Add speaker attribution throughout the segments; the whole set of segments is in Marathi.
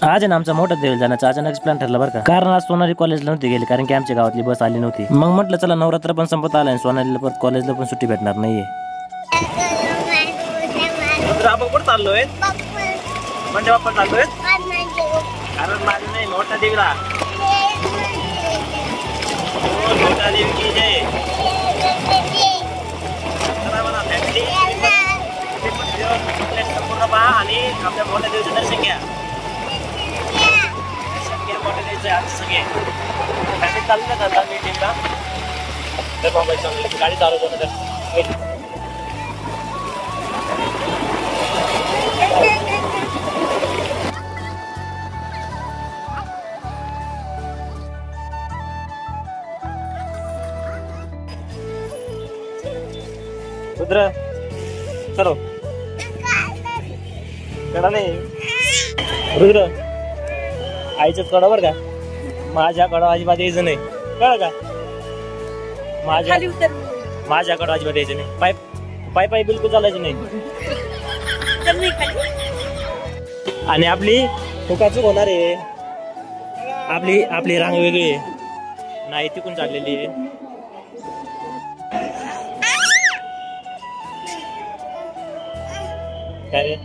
Speaker 1: आज आहे ना आमचा मोठा देव जाण्याचा अचानक प्लॅन ठरला बरं का. कारण आज सोनाली कॉलेजला नव्हती गेली, कारण की आमच्या गावातली बस आली नव्हती. मग म्हटलं चला नवरात्र पण संपत आलाय, सोनालीला पण कॉलेजला पण सुट्टी भेटणार नाहीये. आपण कुठं चाललोय? म्हणजे आपण चाललोय कारण माझं नाही मोठा देवीला. मोठा देवी की जय. संपूर्ण पहा आणि आपल्या मोठ्या देवीचं दर्शन घ्या. मोठ्या देवीचं आज सगळे चाललं जातात मीटिंगला. तर बाबा गाडी चालवतो ना तर रुद्र चलो कडा नाही रुद्र आईच्याच कडा बर का, माझ्या कडा अजिबात यायचं नाही कळ का. माझ्या कडा अजिबात यायचं नाही. पाय पाय पाय बिलकुल चालायचं नाही. आणि आपली चूक होणार आहे. आपली रांग वेगळी आहे नाही तिकून चाललेली आहे. काय रे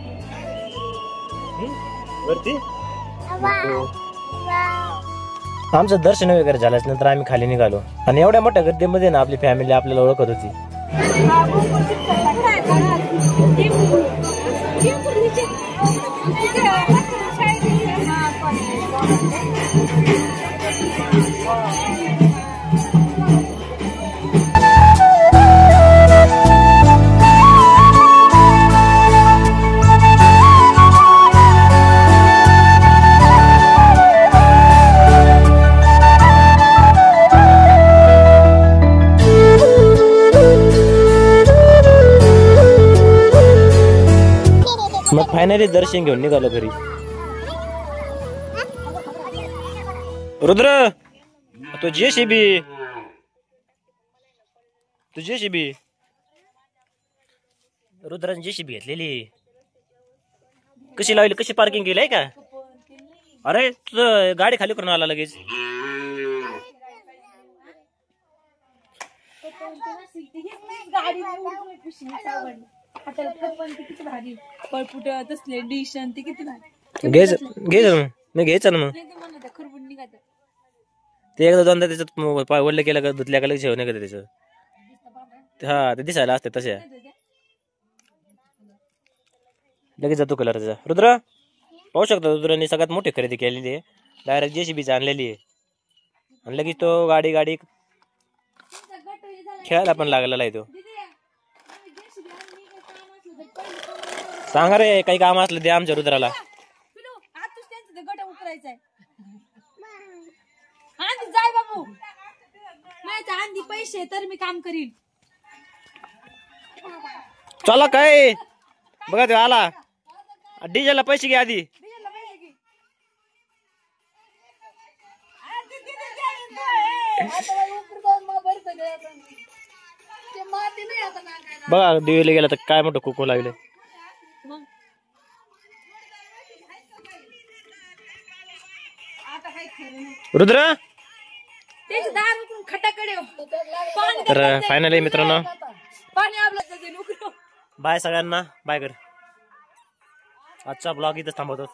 Speaker 1: वरती आमचं दर्शन वगैरे झाल्याच नंतर आम्ही खाली निघालो. आणि एवढ्या मोठ्या गर्दीमध्ये ना आपली फॅमिली आपल्याला ओळखत होती. मग फायनली दर्शन घेऊन निघालो घरी. रुद्र तो जेसीबी रुद्राने जेसीबी घेतलेली. कशी लावली, कशी पार्किंग केली आहे का. अरे तुझं गाडी खाली करून आला लगेच. घ्यायचं ना मग ते एकदा दोनदा त्याच्यात वडलं केलं का धुतल्या का लगेच नाही का त्याचं. हा ते दिसायला असते तशा लगेच जातो कलर त्याचा. रुद्र पाहू शकता रुद्राने सगळ्यात मोठी खरेदी केलेली आहे. डायरेक्ट जेसीबीची आणलेली आहे आणि लगेच तो गाडी खेळायला पण लागलेला आहे. तो सांगा रे काही काम असलं ते आमच्या रुद्राला.
Speaker 2: पैसे तर मी काम करीन.
Speaker 1: चला काय बघा ते आला. डीजेला पैसे घ्या आधी. बघा दिवेला गेला तर काय मोठं कुकू लागले. रुद्र तर फायनली मित्रांनो बाय सगळ्यांना. बाय कर. आजचा ब्लॉग इथं थांबवतो.